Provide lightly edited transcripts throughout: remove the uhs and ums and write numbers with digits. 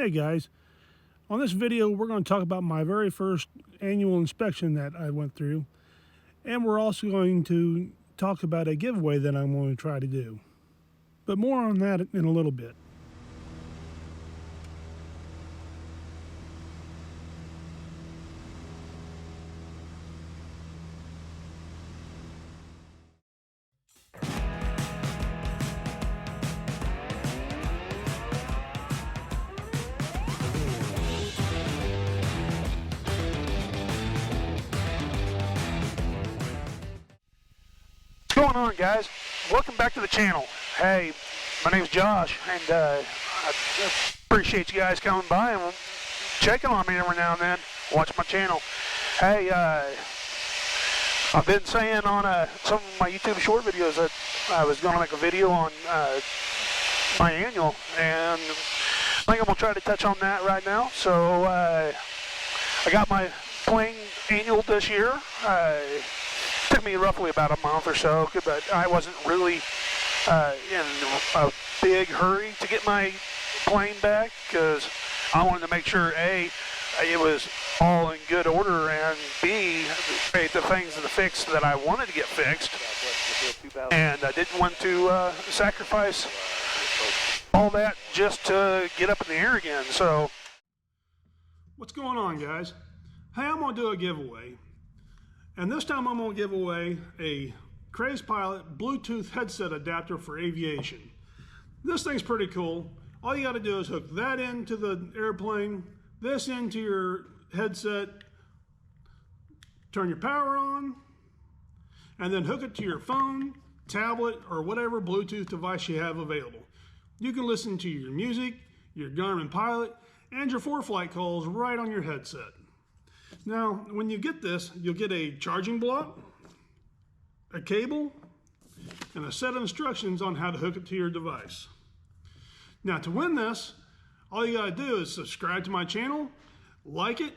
Hey guys, on this video we're going to talk about my very first annual inspection that I went through, and we're also going to talk about a giveaway that I'm going to try to do. But more on that in a little bit. What's going on, guys? Welcome back to the channel. Hey, my name's Josh, and I appreciate you guys coming by and checking on me every now and then. Watch my channel. Hey, I've been saying on some of my YouTube short videos that I was going to make a video on my annual, and I think I'm going to try to touch on that right now. So I got my plane annual this year. Took me roughly about a month or so, but I wasn't really in a big hurry to get my plane back because I wanted to make sure A, it was all in good order, and B, the things to fix that I wanted to get fixed, and I didn't want to sacrifice all that just to get up in the air again. So what's going on, guys? Hey, I'm going to do a giveaway. And this time I'm going to give away a Craze Pilot Bluetooth headset adapter for aviation. This thing's pretty cool. All you got to do is hook that into the airplane, this into your headset, turn your power on, and then hook it to your phone, tablet, or whatever Bluetooth device you have available. You can listen to your music, your Garmin Pilot, and your ForeFlight calls right on your headset. Now, when you get this, you'll get a charging block, a cable, and a set of instructions on how to hook it to your device. Now, to win this, all you gotta do is subscribe to my channel, like it,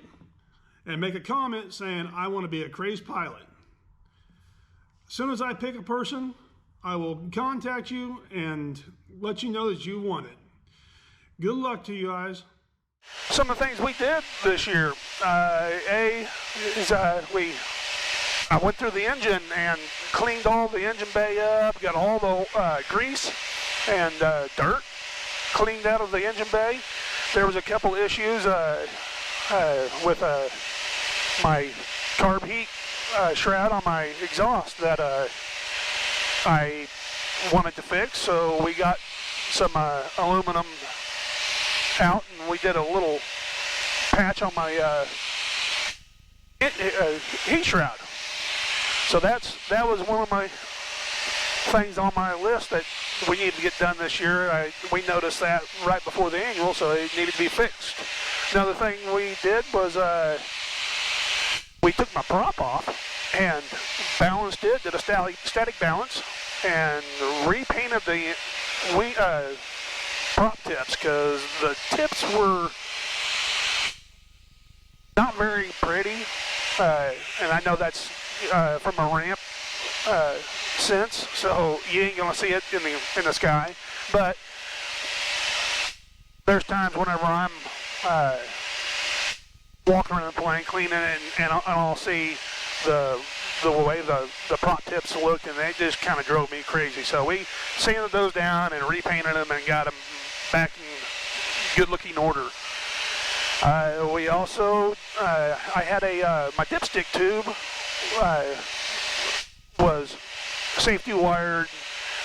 and make a comment saying, I wanna be a Craze Pilot. As soon as I pick a person, I will contact you and let you know that you won it. Good luck to you guys. Some of the things we did this year, I went through the engine and cleaned all the engine bay up, got all the grease and dirt cleaned out of the engine bay. There was a couple issues with my carb heat shroud on my exhaust that I wanted to fix, so we got some aluminum out, and we did a little patch on my heat shroud. So that was one of my things on my list that we needed to get done this year. We noticed that right before the annual, so it needed to be fixed. Another thing we did was we took my prop off and balanced it, did a static balance, and repainted the prop tips, because the tips were not very pretty, and I know that's from a ramp sense, so you ain't gonna see it in the sky. But there's times whenever I'm walking around the plane cleaning it, and I'll see the way the prop tips looked, and they just kind of drove me crazy. So we sanded those down and repainted them and got them back in good looking order. We also, I had my dipstick tube was safety wired,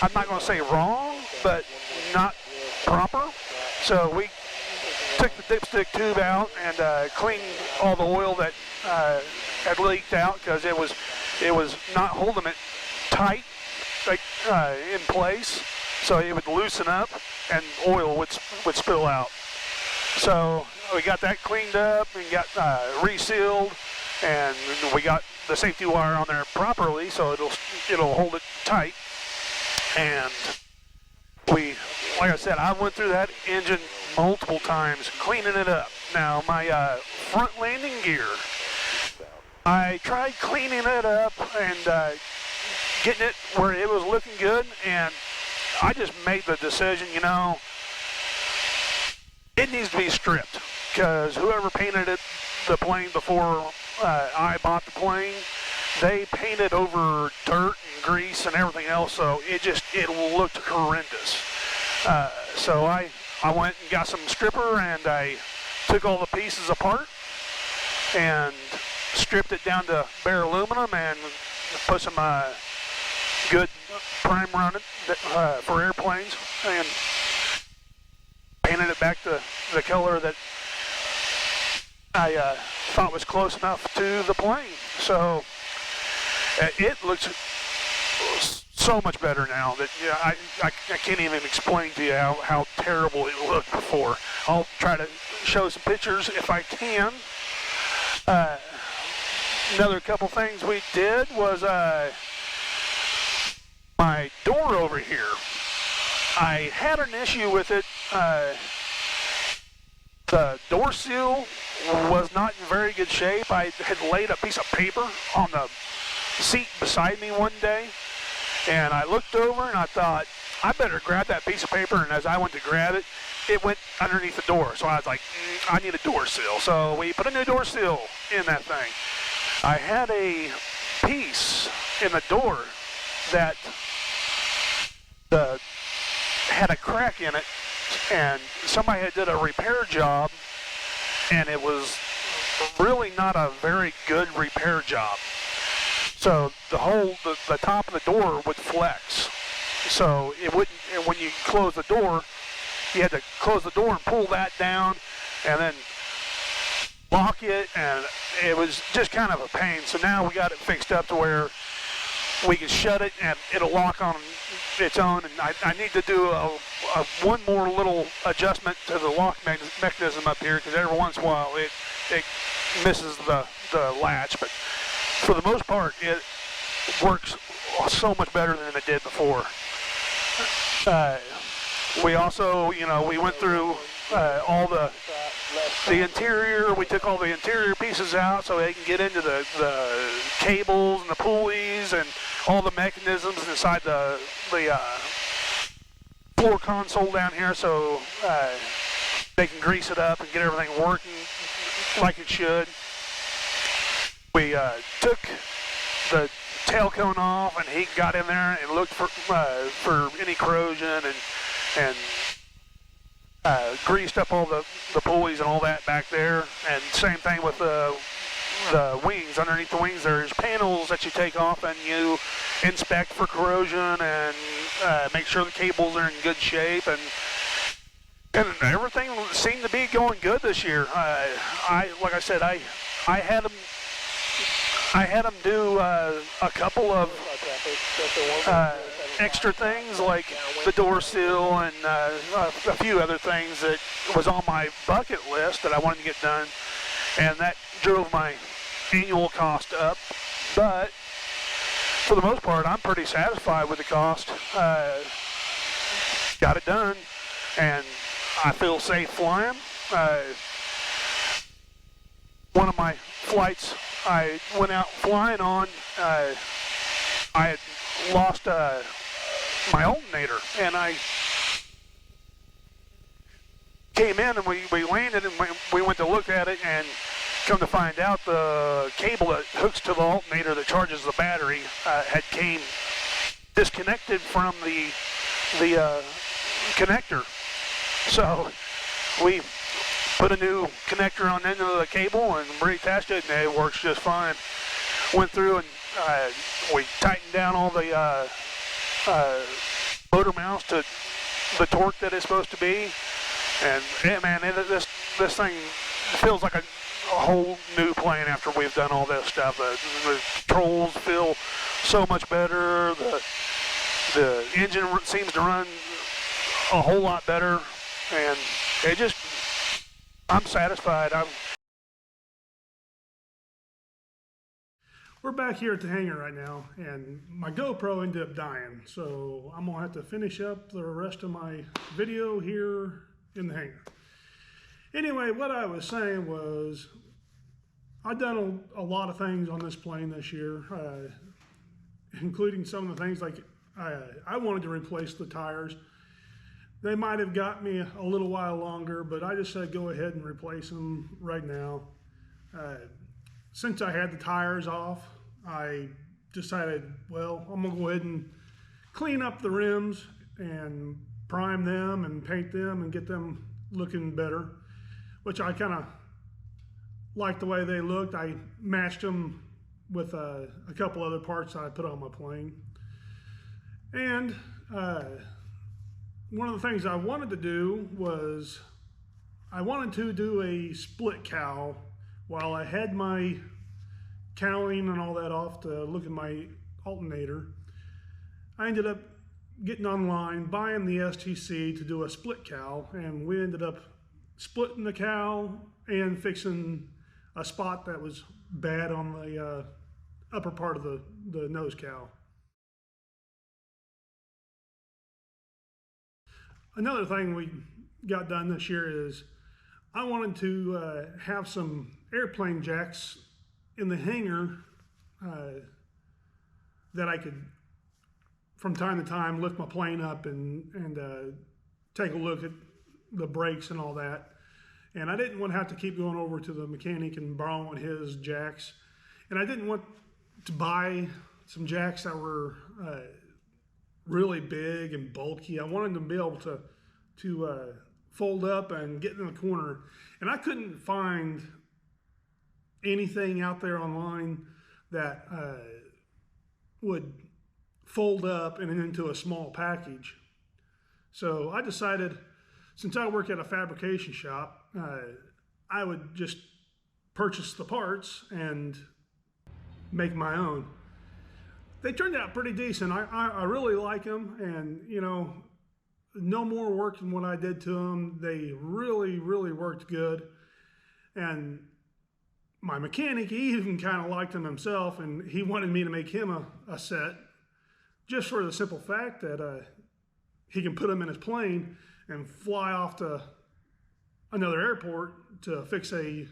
I'm not going to say wrong, but not proper. So we took the dipstick tube out and cleaned all the oil that had leaked out, because it was not holding it tight, like in place, so it would loosen up and oil would spill out. So we got that cleaned up and got resealed, and we got the safety wire on there properly, so it'll hold it tight. And like I said, I went through that engine multiple times cleaning it up. Now my front landing gear, I tried cleaning it up and getting it where it was looking good, and I just made the decision, you know, it needs to be stripped, because whoever painted the plane before I bought the plane, they painted over dirt and grease and everything else, so it looked horrendous. So I went and got some stripper, and I took all the pieces apart and stripped it down to bare aluminum and put some good primer on it for airplanes, and painted it back to the color that I thought was close enough to the plane. So it looks so much better now that I can't even explain to you how terrible it looked before. I'll try to show some pictures if I can. Another couple things we did was my door over here. I had an issue with it. The door seal was not in very good shape. I had laid a piece of paper on the seat beside me one day, and I looked over and I thought, I better grab that piece of paper, and as I went to grab it, it went underneath the door. So I was like, I need a door seal. So we put a new door seal in that thing. I had a piece in the door that had a crack in it, and somebody had did a repair job, and it was really not a very good repair job. So the top of the door would flex. So it wouldn't, and when you close the door, you had to close the door and pull that down and then lock it, and it was just kind of a pain. So now we got it fixed up to where we can shut it and it'll lock on its own, and I need to do one more little adjustment to the lock mechanism up here, because every once in a while it misses the latch, but for the most part it works so much better than it did before. We also, we went through all the interior. We took all the interior pieces out so they can get into the cables and the pulleys and all the mechanisms inside the floor console down here, so they can grease it up and get everything working like it should. We took the tail cone off, and he got in there and looked for any corrosion, and greased up all the pulleys and all that back there. And same thing with the wings. Underneath the wings there's panels that you take off and you inspect for corrosion and make sure the cables are in good shape, and everything seemed to be going good this year. Like I said, I had them do a couple of extra things like the door seal and a few other things that was on my bucket list that I wanted to get done, and that drove my annual cost up. But for the most part, I'm pretty satisfied with the cost. Got it done, and I feel safe flying. One of my flights I went out flying on, I had lost my alternator, and I came in and we landed, and we went to look at it, and come to find out the cable that hooks to the alternator that charges the battery had came disconnected from the connector. So we put a new connector on the end of the cable and reattached it, and it works just fine. Went through and we tightened down all the motor mounts to the torque that it's supposed to be, and man, this thing feels like a whole new plane after we've done all this stuff. The controls feel so much better. The engine seems to run a whole lot better, and I'm satisfied. We're back here at the hangar right now, and my GoPro ended up dying, so I'm gonna have to finish up the rest of my video here in the hangar. Anyway, what I was saying was I've done a lot of things on this plane this year, including some of the things like I wanted to replace the tires. They might have got me a little while longer, but I just said go ahead and replace them right now. Since I had the tires off, I decided, well, I'm gonna go ahead and clean up the rims and prime them and paint them and get them looking better, which I kind of like the way they looked. I matched them with a couple other parts that I put on my plane. And one of the things I wanted to do was I wanted to do a split cowl while I had my cowling and all that off to look at my alternator. I ended up getting online, buying the STC to do a split cowl, and we ended up splitting the cowl and fixing a spot that was bad on the upper part of the nose cowl. Another thing we got done this year is I wanted to have some airplane jacks in the hangar that I could, from time to time, lift my plane up and take a look at the brakes and all that. And I didn't want to have to keep going over to the mechanic and borrowing his jacks. And I didn't want to buy some jacks that were really big and bulky. I wanted them to be able to fold up and get in the corner. And I couldn't find anything out there online that would fold up and into a small package. So I decided, since I work at a fabrication shop, I would just purchase the parts and make my own. They turned out pretty decent. I really like them, and you know, no more work than what I did to them. They really, really worked good. And my mechanic, he even kind of liked them himself, and he wanted me to make him a set, just for the simple fact that he can put them in his plane and fly off to another airport to fix a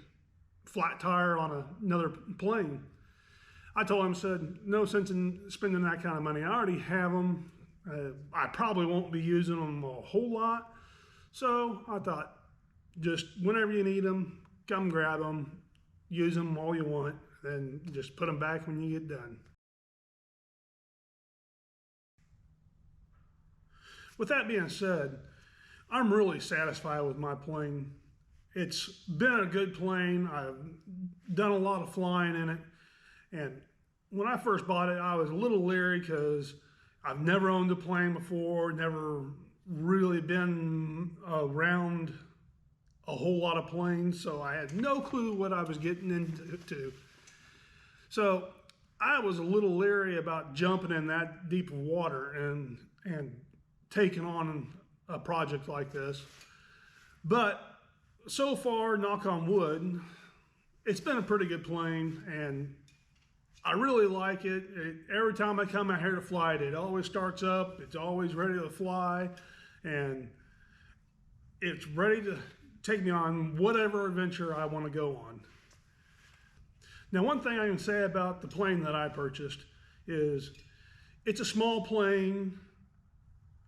flat tire on another plane. I told him, said, no sense in spending that kind of money. I already have them. I probably won't be using them a whole lot. So I thought, just whenever you need them, come grab them, use them all you want, then just put them back when you get done. With that being said, I'm really satisfied with my plane. It's been a good plane. I've done a lot of flying in it. And when I first bought it, I was a little leery because I've never owned a plane before, never really been around a whole lot of planes, so I had no clue what I was getting into. So I was a little leery about jumping in that deep of water and taking on a project like this. But so far, knock on wood, it's been a pretty good plane, and I really like it. Every time I come out here to fly it, it always starts up, it's always ready to fly, and it's ready to take me on whatever adventure I want to go on. Now, one thing I can say about the plane that I purchased is it's a small plane.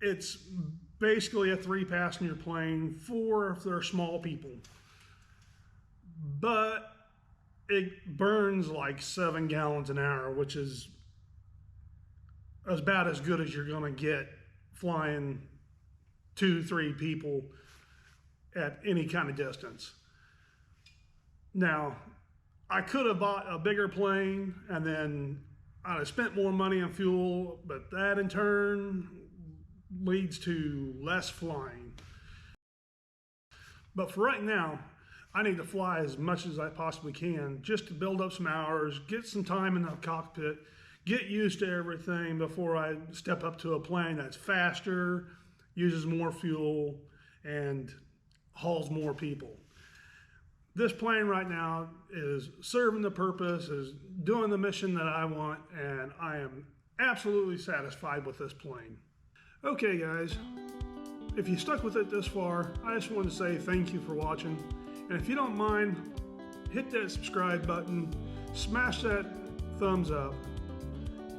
It's basically a 3-passenger plane for if they're small people. But it burns like 7 gallons an hour, which is about as good as you're going to get flying 2-3 people at any kind of distance. Now, I could have bought a bigger plane and then I'd have spent more money on fuel, but that in turn leads to less flying. But for right now, I need to fly as much as I possibly can just to build up some hours, get some time in the cockpit, get used to everything before I step up to a plane that's faster, uses more fuel, and hauls more people. This plane right now is serving the purpose, is doing the mission that I want, and I am absolutely satisfied with this plane. Okay guys, if you stuck with it this far, I just want to say thank you for watching. And if you don't mind, hit that subscribe button, smash that thumbs up.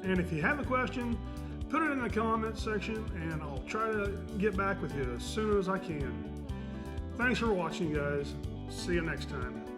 And if you have a question, put it in the comment section and I'll try to get back with you as soon as I can. Thanks for watching, guys. See you next time.